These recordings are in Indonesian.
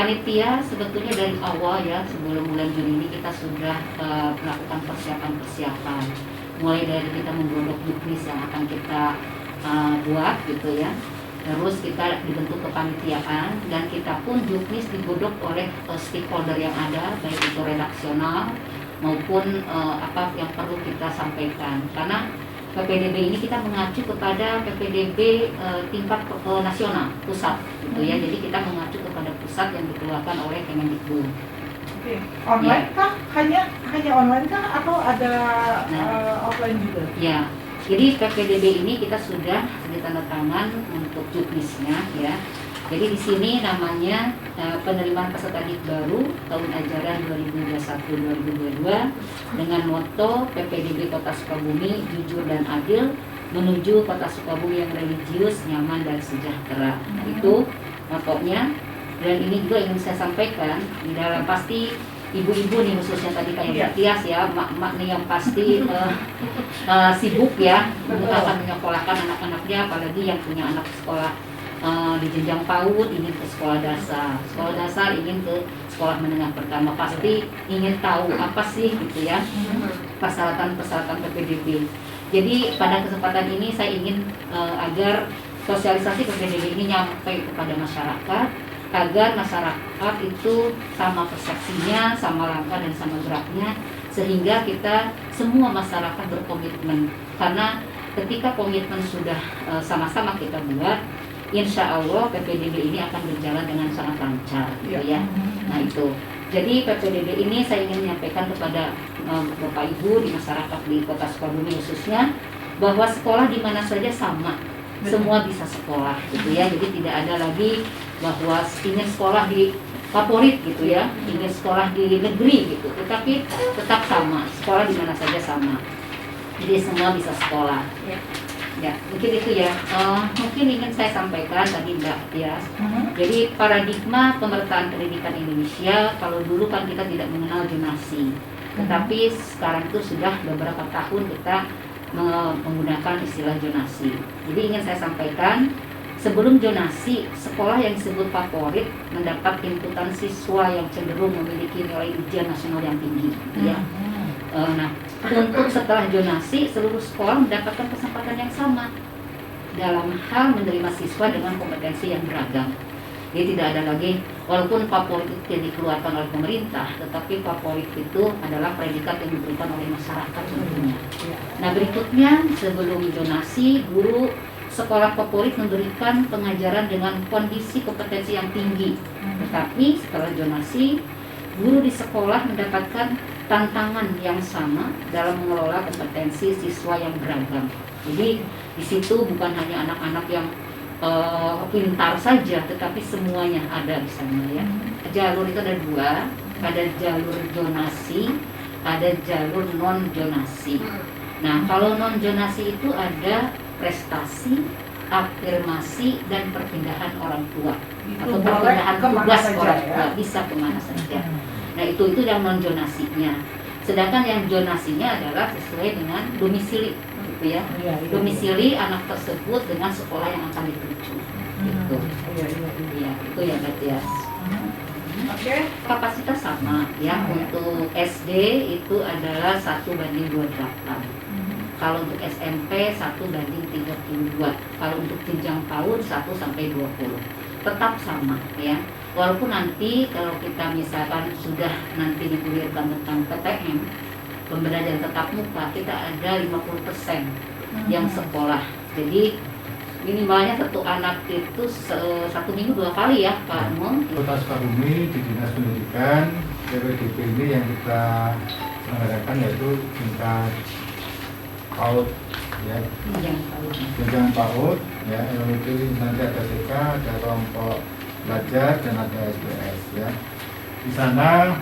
panitia sebetulnya dari awal ya, sebelum bulan Juni ini kita sudah melakukan persiapan, mulai dari kita menggodok juknis yang akan kita buat gitu ya. Terus kita dibentuk kepanitiaan dan kita pun juknis digodok oleh stakeholder yang ada, baik itu redaksional maupun apa yang perlu kita sampaikan. Karena PPDB ini kita mengacu kepada PPDB tingkat nasional, pusat gitu ya. Jadi kita mengacu kepada pusat yang dikeluarkan oleh Kemendikbud. Oke. Online kah? Hanya online kah atau ada offline juga? Ya. Jadi PPDB ini kita sudah ditandatangan untuk juknisnya ya. Jadi di sini namanya penerimaan peserta didik baru tahun ajaran 2021-2022 dengan moto PPDB Kota Sukabumi jujur dan adil menuju Kota Sukabumi yang religius, nyaman dan sejahtera. Nah, itu motonya. Dan ini juga ingin saya sampaikan di dalam pasti ibu-ibu nih khususnya tadi kayak Tias ya, mak-mak nih yang pasti sibuk ya akan menyekolahkan anak-anaknya, apalagi yang punya anak sekolah di jenjang PAUD ingin ke sekolah dasar ingin ke sekolah menengah pertama, pasti ingin tahu apa sih gitu ya persyaratan PPDB. Jadi pada kesempatan ini saya ingin agar sosialisasi PPDB ini nyampe kepada masyarakat, agar masyarakat itu sama persepsinya, sama langkah dan sama geraknya, sehingga kita semua masyarakat berkomitmen. Karena ketika komitmen sudah sama-sama kita buat, insya Allah PPDB ini akan berjalan dengan sangat lancar gitu ya. Nah itu, jadi PPDB ini saya ingin menyampaikan kepada Bapak Ibu di masyarakat di Kota Sukabumi khususnya, bahwa sekolah di mana saja sama, semua bisa sekolah gitu ya. Jadi tidak ada lagi bahwa ingin sekolah di favorit gitu ya, ingin sekolah di negeri gitu, tetapi tetap sama, sekolah di mana saja sama. Jadi semua bisa sekolah. Ya, mungkin itu ya. Mungkin ingin saya sampaikan tadi Mbak Tias. Jadi paradigma pemerataan pendidikan Indonesia, kalau dulu kan kita tidak mengenal zonasi, tetapi sekarang itu sudah beberapa tahun kita menggunakan istilah zonasi. Jadi ingin saya sampaikan, sebelum zonasi, sekolah yang disebut favorit mendapat inputan siswa yang cenderung memiliki nilai ujian nasional yang tinggi ya. Nah, untuk setelah zonasi, seluruh sekolah mendapatkan kesempatan yang sama dalam hal menerima siswa dengan kompetensi yang beragam. Jadi tidak ada lagi, walaupun favorit itu yang dikeluarkan oleh pemerintah, tetapi favorit itu adalah predikat yang diberikan oleh masyarakat tentunya. Nah berikutnya, sebelum zonasi, guru sekolah favorit memberikan pengajaran dengan kondisi kompetensi yang tinggi. Tetapi setelah zonasi, guru di sekolah mendapatkan tantangan yang sama dalam mengelola kompetensi siswa yang beragam. Jadi di situ bukan hanya anak-anak yang pintar saja, tetapi semuanya ada di sana ya. Jalur itu ada dua, ada jalur zonasi, ada jalur non zonasi. Nah kalau non zonasi itu ada prestasi, afirmasi dan perpindahan orang tua atau perpindahan tugas orang tua, bisa kemana saja. Nah itu yang non zonasinya. Sedangkan yang zonasinya adalah sesuai dengan domisili gitu ya. Domisili anak tersebut dengan sekolah yang akan dituju. Gitu. Iya, itu ya Mbak Tias. Oke. Kapasitas sama ya. Untuk SD itu adalah 1:28. Kalau untuk SMP 1:32. Kalau untuk jenjang PAUD 1-20. Tetap sama ya. Walaupun nanti kalau kita misalkan sudah nanti digulirkan tentang PTM, pembelajaran tatap muka, kita ada 50% yang sekolah. Jadi minimalnya satu anak itu satu minggu 2 kali ya Pak Mung. Kota Sukabumi di Dinas Pendidikan PPDB ini yang kita selenggarakan yaitu tingkat PAUD ya. Jenjang PAUD ya, itu nanti ada TK, ada kelompok belajar dan ada SBS ya. Di sana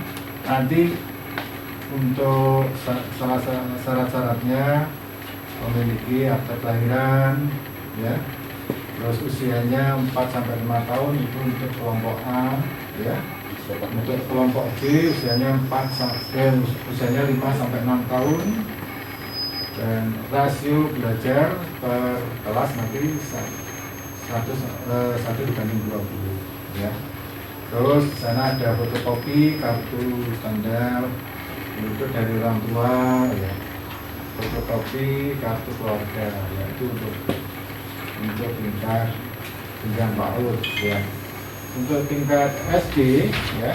nanti untuk syarat-syaratnya memiliki akte kelahiran ya, terus usianya 4-5 tahun itu untuk kelompok A ya. Untuk kelompok B usianya 5-6 tahun, dan rasio belajar per kelas nanti 1:20 ya. Terus di sana ada fotokopi kartu tanda penduduk dari orang tua, ya. Fotokopi kartu keluarga, ya, itu untuk tingkat jenjang PAUD, ya. Untuk tingkat SD, ya,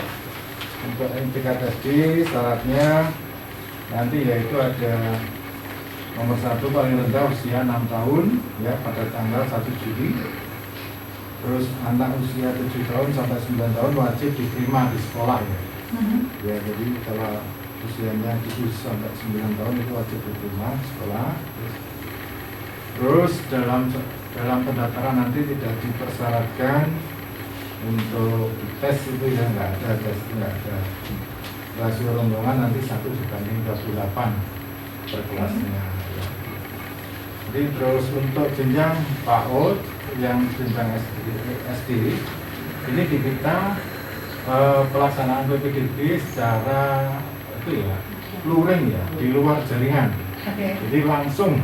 untuk tingkat SD syaratnya nanti yaitu ada nomor 1 paling rendah usia 6 tahun, ya, pada tanggal 1 Juli. Terus anak usia 7 tahun sampai 9 tahun wajib diterima di sekolah, ya. Ya, jadi kalau usianya 7 sampai 9 tahun itu wajib diterima di sekolah. Terus dalam pendaftaran nanti tidak dipersyaratkan untuk tes, itu ya nggak ada tes, nggak ada. Rasio rombongan nanti 1:28 per kelasnya, ya. Jadi terus untuk jenjang PAUD yang jenjang SD ini di kita pelaksanaan PPDB secara itu ya luring, ya, di luar jaringan. Jadi langsung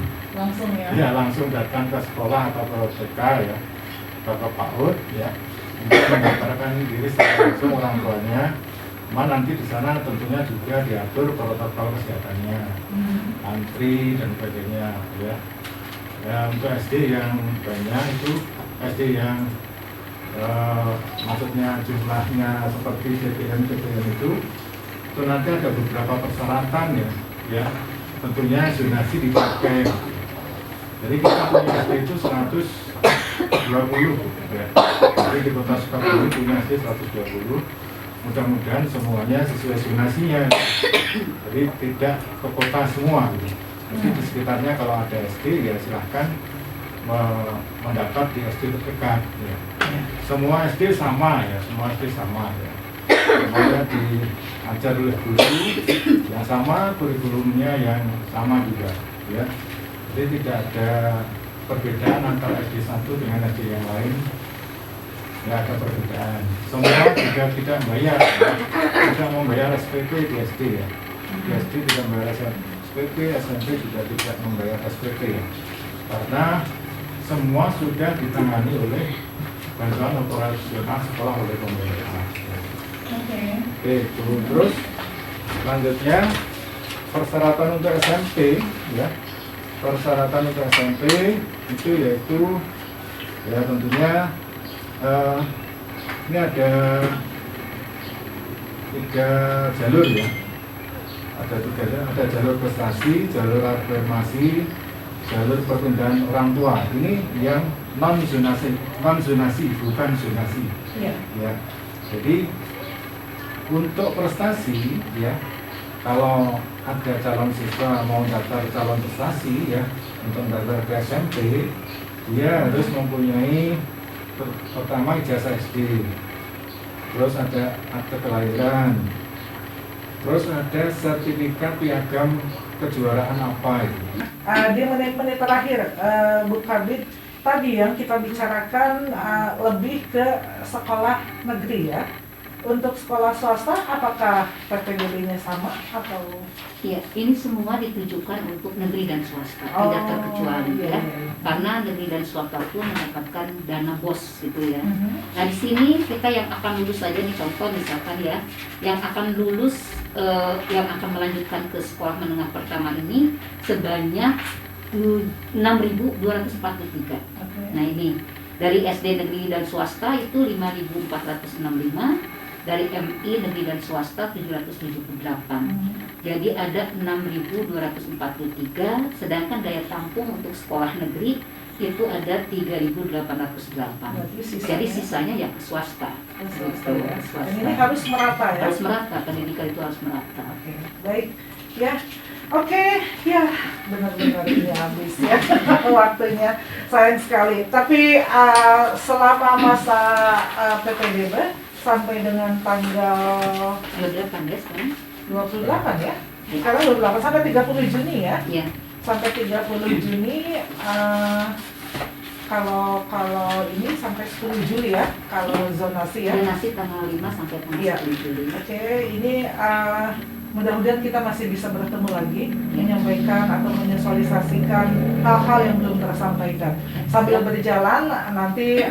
ya. Langsung datang ke sekolah atau ke TK, ya, atau ke PAUD, ya, untuk mendaftarkan diri secara langsung orang tuanya. Nanti di sana tentunya juga diatur protokol kesehatannya, antri dan sebagainya, ya. Ya, untuk SD yang banyak itu SD yang maksudnya jumlahnya seperti CPN itu nanti ada beberapa persyaratan, ya. Tentunya zonasi dipakai. Jadi kita punya SD itu 120, ya. Jadi di Kota Sukabumi punya SD 120. Mudah-mudahan semuanya sesuai zonasinya. Jadi tidak ke kota semua, gitu. Jadi di sekitarnya kalau ada SD, ya silahkan mendapat di SD terdekat, ya. Semua SD sama, ya, semua SD sama, ya. Semuanya diajar oleh guru yang sama, kurikulumnya yang sama juga, ya. Jadi tidak ada perbedaan antara SD 1 dengan SD yang lain, nggak ada perbedaan. Semua juga tidak membayar, ya. Tidak membayar SPP di SD, ya. Di SD tidak membayar SPP, SMP juga tidak membayar SPP, ya. Karena semua sudah ditangani oleh bantuan operasional sekolah oleh pemerintah. Oke, terus selanjutnya persyaratan untuk SMP, ya. Persyaratan untuk SMP itu yaitu, ya, tentunya ini ada 3 jalur, ya. Ada jalur prestasi, jalur afirmasi, jalur perpindahan orang tua. Ini yang non zonasi, bukan zonasi. Ya. Jadi untuk prestasi, ya, kalau ada calon siswa mau daftar calon prestasi, ya, untuk daftar ke SMP, dia harus mempunyai pertama ijazah SD, terus ada akte kelahiran, terus ada sertifikat piagam kejuaraan apa itu. Di menit-menit terakhir, Bu Kabid, tadi yang kita bicarakan lebih ke sekolah negeri, ya. Untuk sekolah swasta, apakah PPDB-nya sama atau? Ya, ini semua ditujukan untuk negeri dan swasta, tidak terkecuali, ya. Karena negeri dan swasta pun mendapatkan dana BOS, gitu, ya. Nah, di sini kita yang akan lulus saja nih, contoh misalkan, ya, yang akan lulus, yang akan melanjutkan ke sekolah menengah pertama ini sebanyak 6.243. Nah, ini dari SD negeri dan swasta itu 5.465. Dari MI negeri dan swasta 778. Jadi ada 6.243, sedangkan daya tampung untuk sekolah negeri itu ada 3.808. Jadi sisanya ya ke swasta. Swasta. Ini harus merata, ya. Harus merata, pendidikan itu harus merata. Baik, ya. Oke, ya, benar-benar ini habis, ya, waktunya, sayang sekali. Tapi selama masa PPDB sampai dengan tanggal 28 ya sekarang? 28, ya? Sekarang 28 sampai 30 Juni, ya? Iya. Sampai 30 Juni, kalau ini sampai 10 Juli, ya? Kalau zonasi, ya? Zonasi tanggal 5 sampai tanggal 10 Juli. Oke, ini mudah-mudahan kita masih bisa bertemu lagi, menyampaikan atau menyosialisasikan hal-hal yang belum tersampaikan. Sambil berjalan, nanti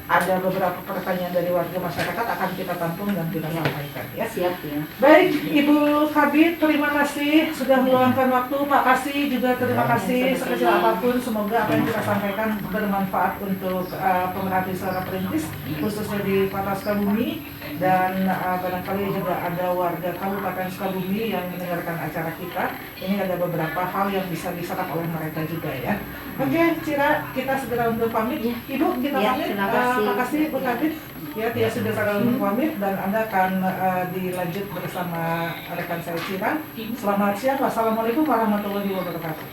ada beberapa pertanyaan dari warga masyarakat akan kita tampung dan kita sampaikan ya. Siap ya. Baik, Ibu Kabid, terima kasih sudah meluangkan waktu. Pak Kasih juga terima kasih sekecil apapun. Semoga apa yang kita sampaikan bermanfaat untuk pemerhati suara perintis, khususnya di Kota Sukabumi, dan barangkali juga ada warga Kabupaten Sukabumi yang mendengarkan acara kita. Ini ada beberapa hal yang bisa diserap oleh mereka juga ya. Oke, Cira, kita segera untuk pamit. Ibu, kita Ya, pamit. terima kasih. Terima kasih, Bu Kabid. Ya, Tia sudah segera untuk pamit dan Anda akan dilanjut bersama rekan saya Cira. Selamat siang. Wassalamualaikum warahmatullahi wabarakatuh.